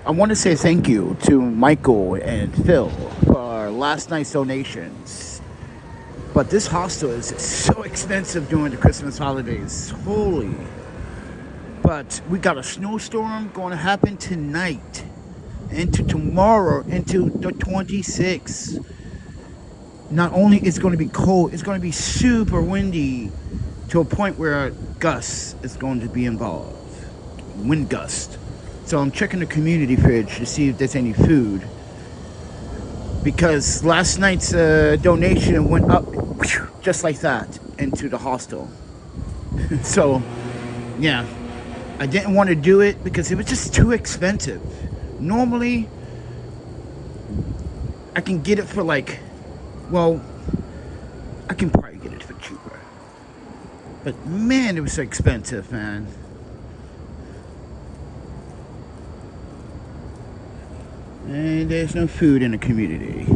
I want to say thank you to Michael and Phil for last night's donations. But this hostel is so expensive during the Christmas holidays. Holy. But we got a snowstorm going to happen tonight. Into tomorrow, into the 26th. Not only is it going to be cold, it's going to be super windy to a point where gusts is going to be involved. Wind gust. So I'm checking the community fridge to see if there's any food. Because last night's donation went up just like that into the hostel. So, yeah. I didn't want to do it because it was just too expensive. Normally, I can get it for like, well, I can probably get it for cheaper. But man, it was so expensive, man. And there's no food in the community.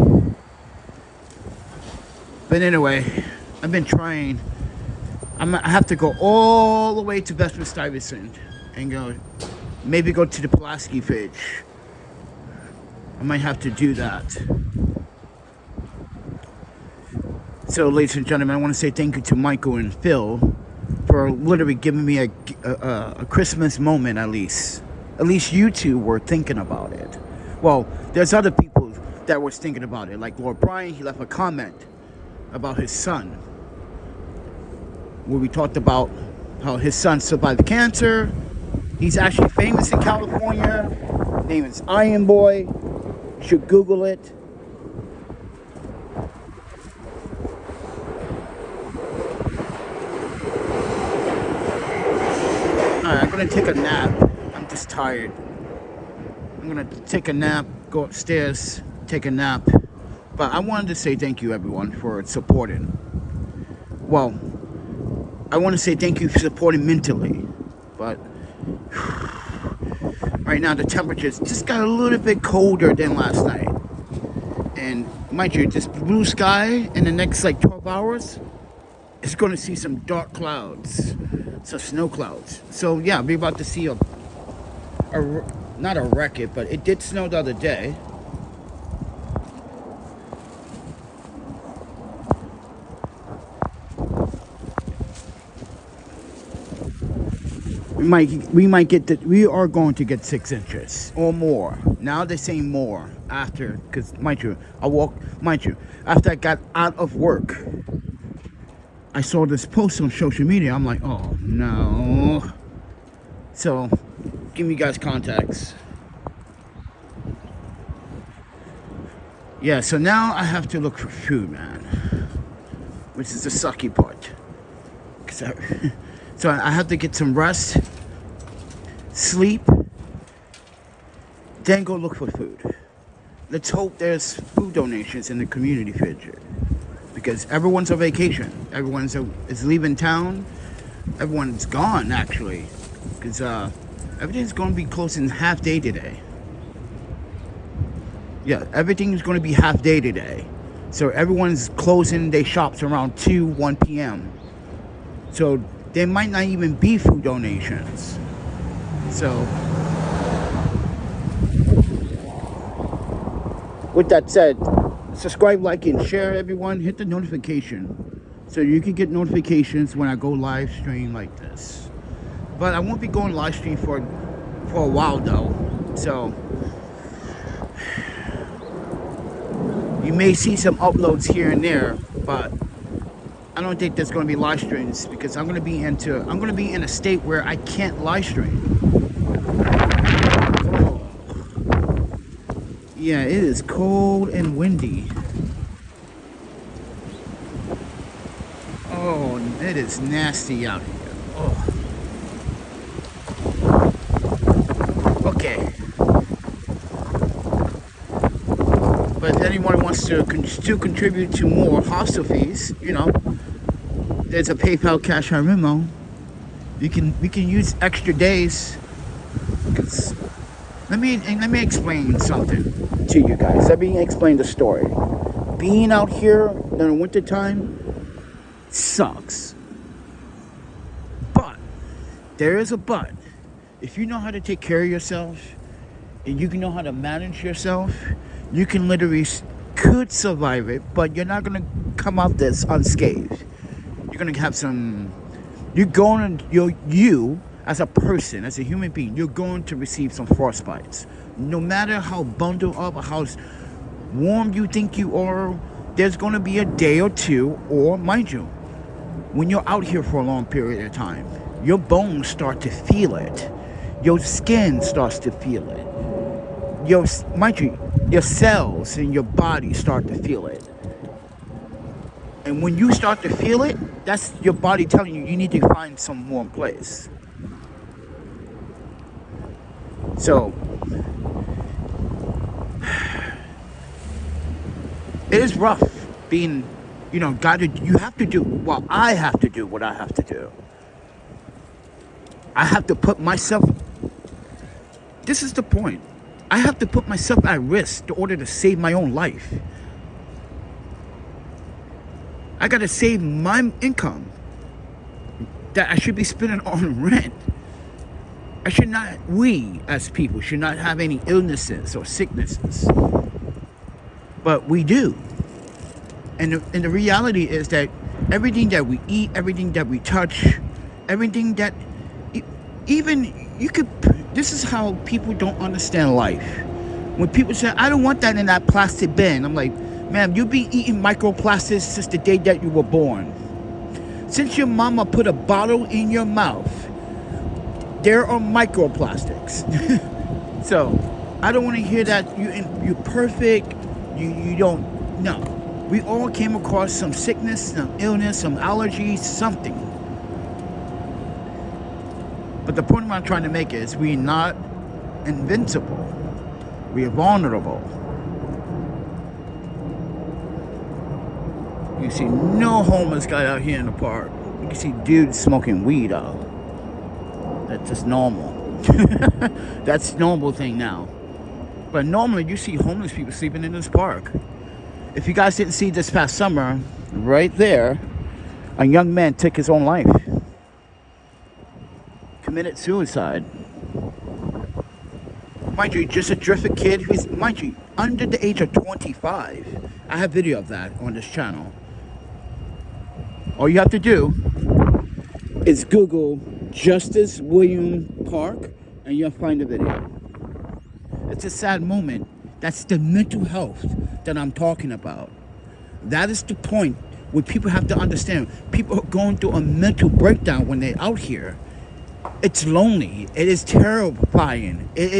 But anyway, I've been trying. I have to go all the way to Stuyvesant and maybe go to the Pulaski Fridge. I might have to do that. So, ladies and gentlemen, I want to say thank you to Michael and Phil for literally giving me a Christmas moment, at least. At least you two were thinking about it. Well, there's other people that was thinking about it. Like Lord Brian, he left a comment about his son, where we talked about how his son survived cancer. He's actually famous in California. His name is Iron Boy. You should Google it. Alright, I'm gonna take a nap. I'm just tired. I'm gonna take a nap, go upstairs, take a nap. But I wanted to say thank you, everyone, for supporting. Well, I want to say thank you for supporting mentally. But right now the temperatures just got a little bit colder than last night. And mind you, this blue sky in the next like 12 hours is going to see some dark clouds, some snow clouds. So yeah, we're about to see not a record, but it did snow the other day. We are going to get 6 inches or more. Now they're saying more after, because after I got out of work, I saw this post on social media. I'm like, oh no. So, give me guys contacts. Yeah, so now I have to look for food, man. Which is the sucky part. So I have to get some rest, sleep, then go look for food. Let's hope there's food donations in the community fridge. Because everyone's on vacation. Everyone is leaving town. Everyone's gone, actually. Because everything's going to be closing half day today. Yeah, everything's going to be half day today. So everyone's closing their shops around 1 p.m. So there might not even be food donations. So, with that said, subscribe, like, and share, everyone. Hit the notification so you can get notifications when I go live stream like this. But I won't be going live stream for a while though. So you may see some uploads here and there, but I don't think there's going to be live streams because I'm going to be in a state where I can't live stream. Oh. Yeah, it is cold and windy. Oh, it is nasty out here. Oh. Okay. But if anyone wants to contribute to more hostel fees, you know, there's a PayPal, Cash, or Venmo. We can use extra days. Let me explain something to you guys. Let me explain the story. Being out here in the wintertime sucks. But there is a but. If you know how to take care of yourself, and you can know how to manage yourself, you can literally could survive it, but you're not gonna come out this unscathed. You're gonna have some. You as a person, as a human being, you're going to receive some frostbites. No matter how bundled up or how warm you think you are, there's going to be a day or two, or mind you, when you're out here for a long period of time, your bones start to feel it. Your skin starts to feel it. Your cells in your body start to feel it. And when you start to feel it, that's your body telling you need to find some warm place. So, it is rough being, you have to do, well, I have to do what I have to do. I have to put myself, this is the point. I have to put myself at risk in order to save my own life. I gotta save my income that I should be spending on rent. We as people should not have any illnesses or sicknesses. But we do. And the reality is that everything that we eat, everything that we touch, everything that, this is how people don't understand life. When people say, I don't want that in that plastic bin, I'm like, ma'am, you've been eating microplastics since the day that you were born. Since your mama put a bottle in your mouth, there are microplastics. So, I don't want to hear that you're perfect, you don't, no. We all came across some sickness, some illness, some allergies, something. But the point I'm trying to make is we're not invincible. We are vulnerable. You see no homeless guy out here in the park. You can see dudes smoking weed out. That's just normal. That's a normal thing now. But normally you see homeless people sleeping in this park. If you guys didn't see this past summer, right there, a young man took his own life. Committed suicide. Mind you, just a terrific kid who's, mind you, under the age of 25. I have video of that on this channel. All you have to do is Google Justice William Park and you'll find the video. It's a sad moment. That's the mental health that I'm talking about. That is the point where people have to understand. People are going through a mental breakdown when they're out here. It's lonely. It is terrifying. It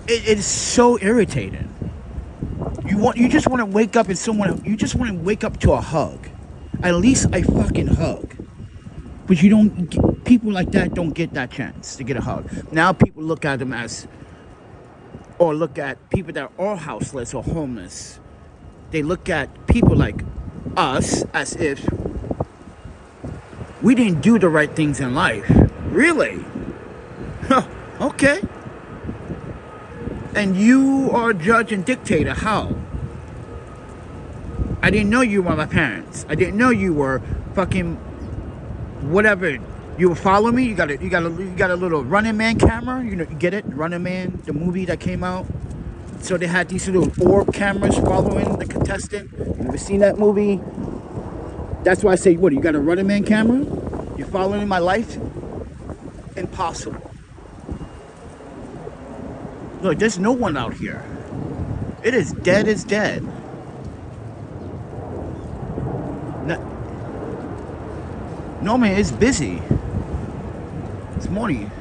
is so irritating. You just want to wake up and you just want to wake up to a hug. At least a fucking hug. But people like that don't get that chance to get a hug. Now people look at them or look at people that are houseless or homeless. They look at people like us as if we didn't do the right things in life. Really? Huh, okay. And you are judge and dictator. How? I didn't know you were my parents. I didn't know you were fucking whatever. You were following me. You got a little Running Man camera. You get it? Running Man, the movie that came out. So they had these little orb cameras following the contestant. You ever seen that movie? That's why I say, what? You got a Running Man camera? You're following my life? Impossible. Look, there's no one out here. It is dead as dead. No, man, it's busy. It's morning.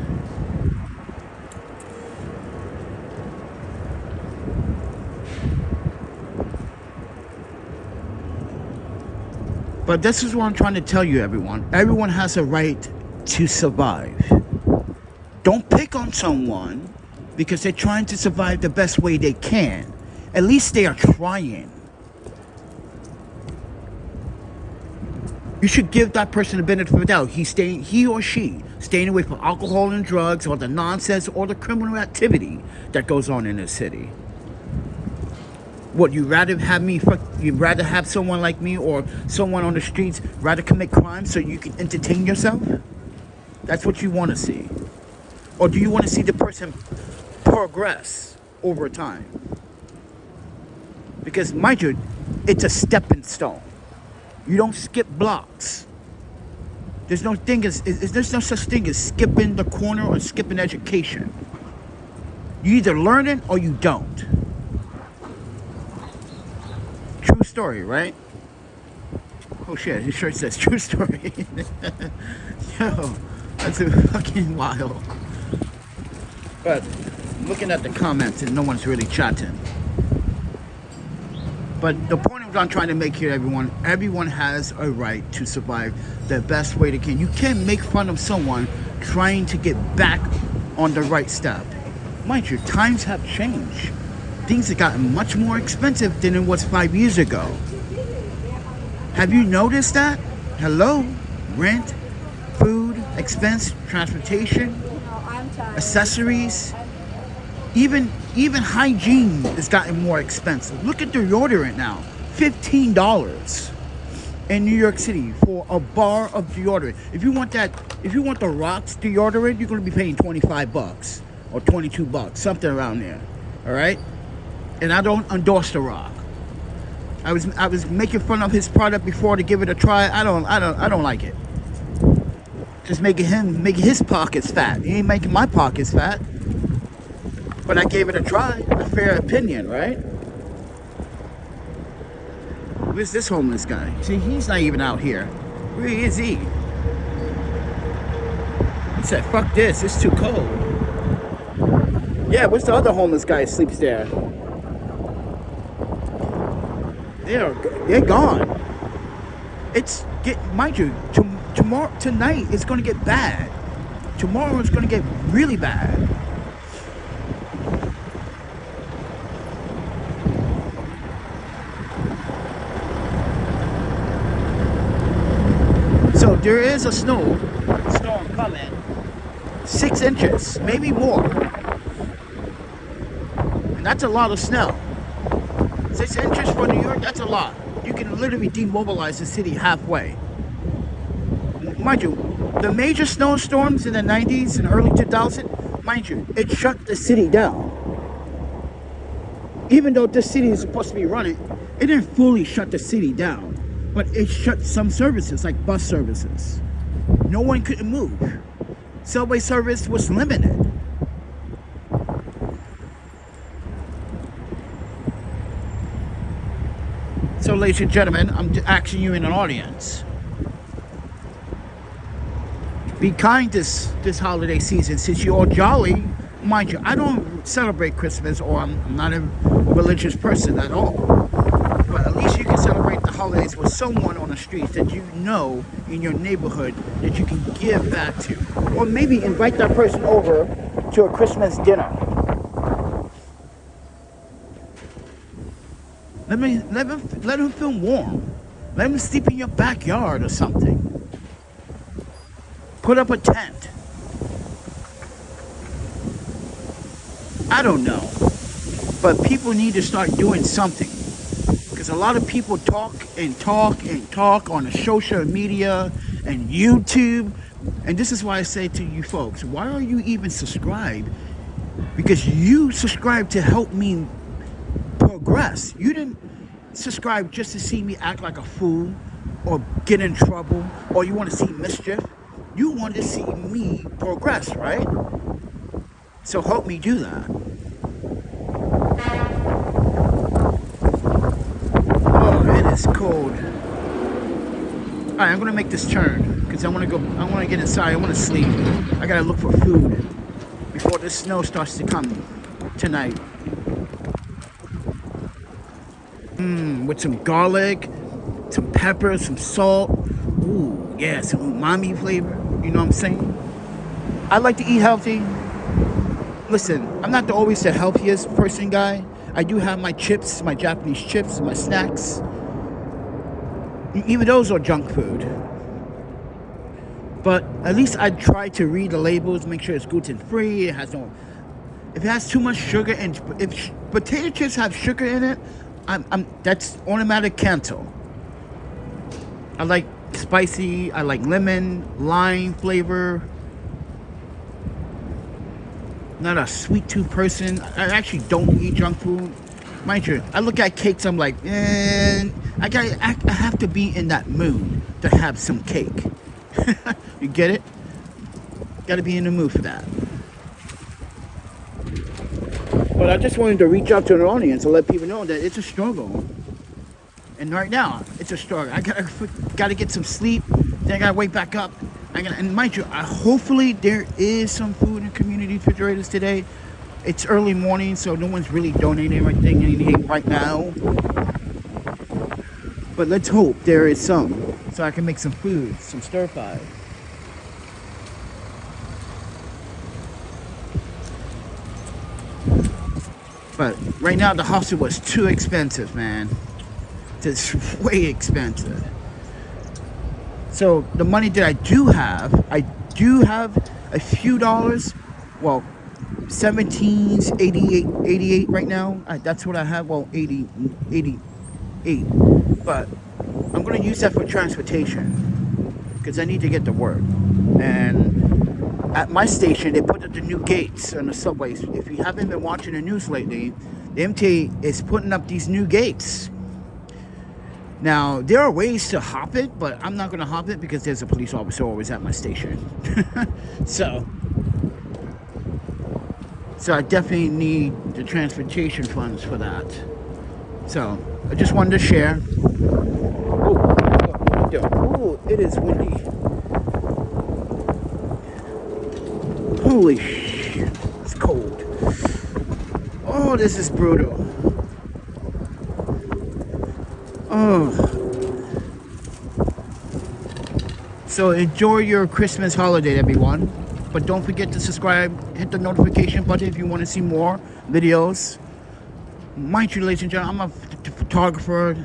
But this is what I'm trying to tell you, everyone. Everyone has a right to survive. Don't pick on someone because they're trying to survive the best way they can. At least they are trying. You should give that person the benefit of the doubt. He or she staying away from alcohol and drugs or the nonsense or the criminal activity that goes on in this city. What, you'd rather have someone like me or someone on the streets rather commit crime so you can entertain yourself? That's what you want to see. Or do you want to see the person progress over time. Because, mind you, it's a stepping stone. You don't skip blocks. There's no such thing as skipping the corner or skipping education. You either learn it or you don't. True story, right? Oh shit, his shirt says true story. Yo, that's fucking wild. But looking at the comments and no one's really chatting. But the point I'm trying to make here, everyone has a right to survive the best way they can. You can't make fun of someone trying to get back on the right step. Mind you, times have changed. Things have gotten much more expensive than it was 5 years ago. Have you noticed that? Hello? Rent, food, expense, transportation, accessories, even hygiene has gotten more expensive. Look at deodorant now. $15 in New York City for a bar of deodorant. If you want the Rock's deodorant, you're going to be paying $25 or $22, something around there. All right? And I don't endorse the Rock. I was making fun of his product before to give it a try. I don't like it. Just making his pockets fat. He ain't making my pockets fat. But I gave it a try. A fair opinion, right? Where's this homeless guy? See, he's not even out here. Where is he? He said, fuck this, it's too cold. Yeah, where's the other homeless guy who sleeps there? They're gone. Mind you, tonight it's gonna get bad. Tomorrow it's gonna get really bad. So there is a storm coming. 6 inches, maybe more. And that's a lot of snow. 6 inches for New York, that's a lot. You can literally demobilize the city halfway. Mind you, the major snowstorms in the 90s and early 2000s, mind you, it shut the city down. Even though this city is supposed to be running, it didn't fully shut the city down. But it shut some services, like bus services. No one could move. Subway service was limited. So, ladies and gentlemen, I'm asking you in an audience. Be kind this holiday season. Since you're all jolly, mind you, I don't celebrate Christmas, or I'm not a religious person at all. But at least you can celebrate the holidays with someone on the streets that you know in your neighborhood that you can give back to. Or maybe invite that person over to a Christmas dinner. Let him feel warm. Let him sleep in your backyard or something. Put up a tent. I don't know. But people need to start doing something. Because a lot of people talk on the social media and YouTube. And this is why I say to you folks, why are you even subscribed? Because you subscribe to help me progress. You didn't subscribe just to see me act like a fool or get in trouble, or you want to see mischief. You want to see me progress, right? So help me do that. Oh, it is cold. Alright, I'm gonna make this turn because I want to get inside. I want to sleep. I gotta look for food before the snow starts to come tonight. With some garlic, some pepper, some salt. Ooh, yeah, some umami flavor. You know what I'm saying? I like to eat healthy. Listen, I'm not always the healthiest person, guy. I do have my chips, my Japanese chips, my snacks. Even those are junk food. But at least I try to read the labels, make sure it's gluten-free. If it has too much sugar, and if potato chips have sugar in it, that's automatic cancel. I like spicy. I like lemon, lime flavor. not a sweet tooth person. I actually don't eat junk food. Mind you, I look at cakes, I'm like, I have to be in that mood to have some cake. You get it? Gotta be in the mood for that. But I just wanted to reach out to an audience and let people know that it's a struggle. And right now, it's a struggle. I gotta get some sleep, then I gotta wake back up. And mind you, hopefully there is some food in community refrigerators today. It's early morning, so no one's really donating anything right now. But let's hope there is some, so I can make some food, some stir fry. But right now the hostel was too expensive, man. It's way expensive. So the money that I do have a few dollars. Well, 17's 88 right now. That's what I have. Well, 88. But I'm gonna use that for transportation because I need to get to work. And at my station, they put up the new gates on the subways. If you haven't been watching the news lately, the MTA is putting up these new gates. Now, there are ways to hop it, but I'm not going to hop it because there's a police officer always at my station. So I definitely need the transportation funds for that. So I just wanted to share. Oh, it is windy. Holy shit, it's cold. Oh, this is brutal. Oh. So enjoy your Christmas holiday, everyone. But don't forget to subscribe, hit the notification button if you want to see more videos. Mind you, ladies and gentlemen, I'm a photographer,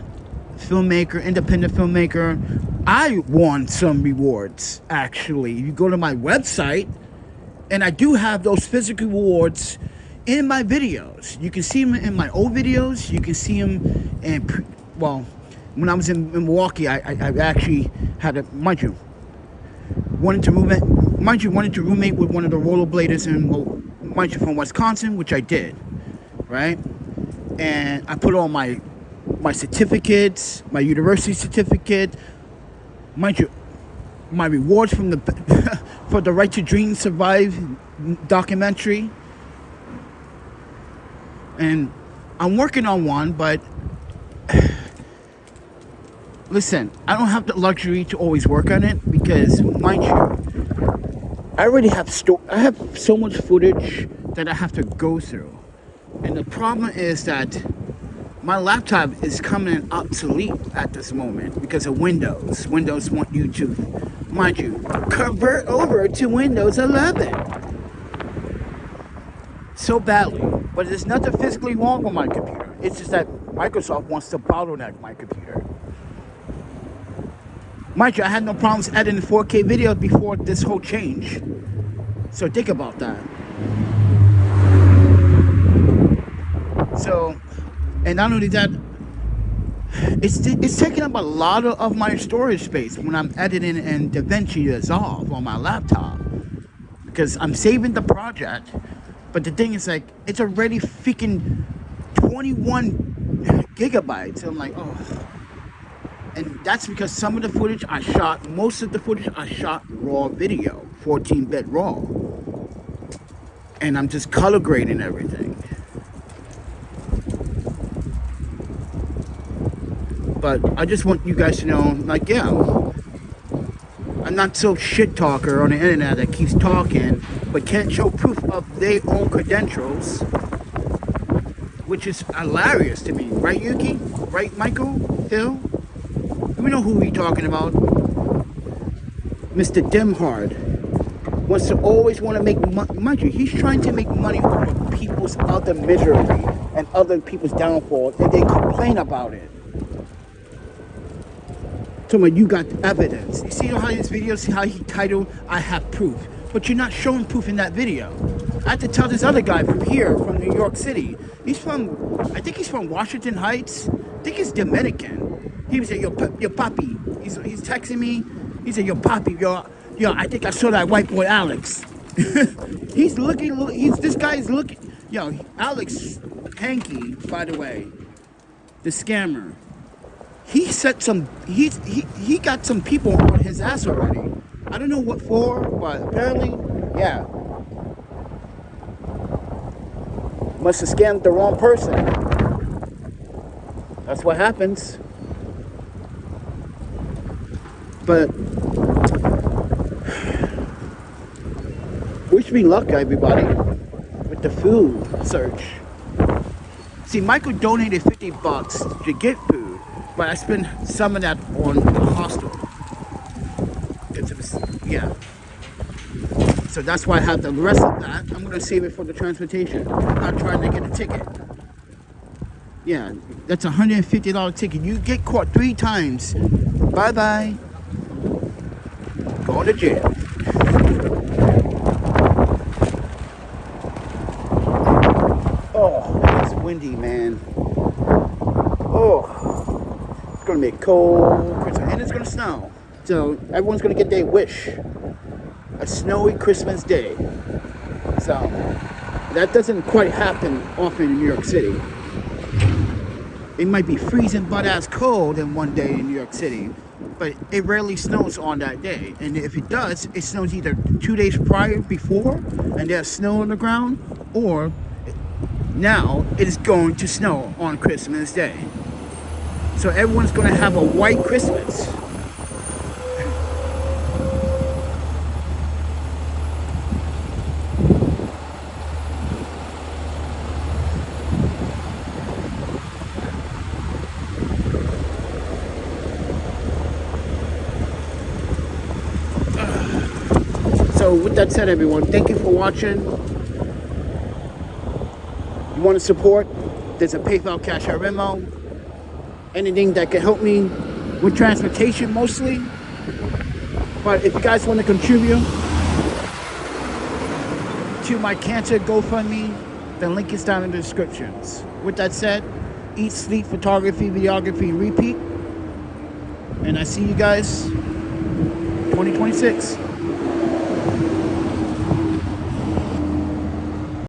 filmmaker, independent filmmaker. I won some rewards, actually. You go to my website, and I do have those physical rewards in my videos. You can see them in my old videos. You can see them in, well, when I was in Milwaukee, I actually had a, wanted to roommate with one of the rollerbladers from Wisconsin, which I did, right? And I put all my certificates, my university certificate, my rewards from the for the Right to Dream Survive documentary. And I'm working on one, but listen, I don't have the luxury to always work on it because, mind you, I already have I have so much footage that I have to go through. And the problem is that my laptop is coming obsolete at this moment because of Windows. Windows want you to, mind you, convert over to Windows 11 so badly. But there's nothing physically wrong with my computer. It's just that Microsoft wants to bottleneck my computer. Mind you, I had no problems editing 4K videos before this whole change. So think about that. So, and not only that, it's taking up a lot of my storage space when I'm editing in DaVinci Resolve on my laptop. Because I'm saving the project, but the thing is, like, it's already freaking 21 gigabytes. So I'm like, oh. And that's because some of the footage I shot, most of the footage I shot raw video, 14-bit raw. And I'm just color grading everything. But I just want you guys to know, like, yeah, I'm not so shit talker on the internet that keeps talking, but can't show proof of their own credentials, which is hilarious to me. Right, Yuki? Right, Michael? Phil? We know who we're talking about. Mr. Demhard wants to always want to make money. Mind you, he's trying to make money off of people's other misery and other people's downfall, and they complain about it. So when you got evidence, you see how his video, see how he titled, I have proof. But you're not showing proof in that video. I had to tell this other guy from here, from New York City. He's from, I think he's from Washington Heights. I think he's Dominican. He was like, yo, papi. He's texting me. He said, yo, papi, yo, I think I saw that white boy Alex. He's looking. This guy's looking. Yo, Alex Hanky, by the way, the scammer. He set some. He got some people on his ass already. I don't know what for, but apparently, yeah. Must have scammed the wrong person. That's what happens. But wish me luck, everybody, with the food search. See, Michael donated $50 to get food, but I spent some of that on the hostel. Yeah. So that's why I have the rest of that. I'm gonna save it for the transportation. I'm not trying to get a ticket. Yeah, that's a $150 ticket. You get caught 3 times. Bye-bye. Go to jail. Oh, it's windy, man. Oh, it's gonna be cold, and it's gonna snow. So everyone's gonna get their wish. A snowy Christmas day. So that doesn't quite happen often in New York City. It might be freezing butt-ass cold in one day in New York City, but it rarely snows on that day. And if it does, it snows either 2 days prior before, and there's snow on the ground, or now it is going to snow on Christmas Day. So everyone's going to have a white Christmas. So with that said, everyone, thank you for watching. You want to support? There's a PayPal, Cash App, Venmo. Anything that can help me with transportation mostly. But if you guys want to contribute to my cancer GoFundMe, the link is down in the descriptions. With that said, eat, sleep, photography, videography, repeat. And I see you guys 2026.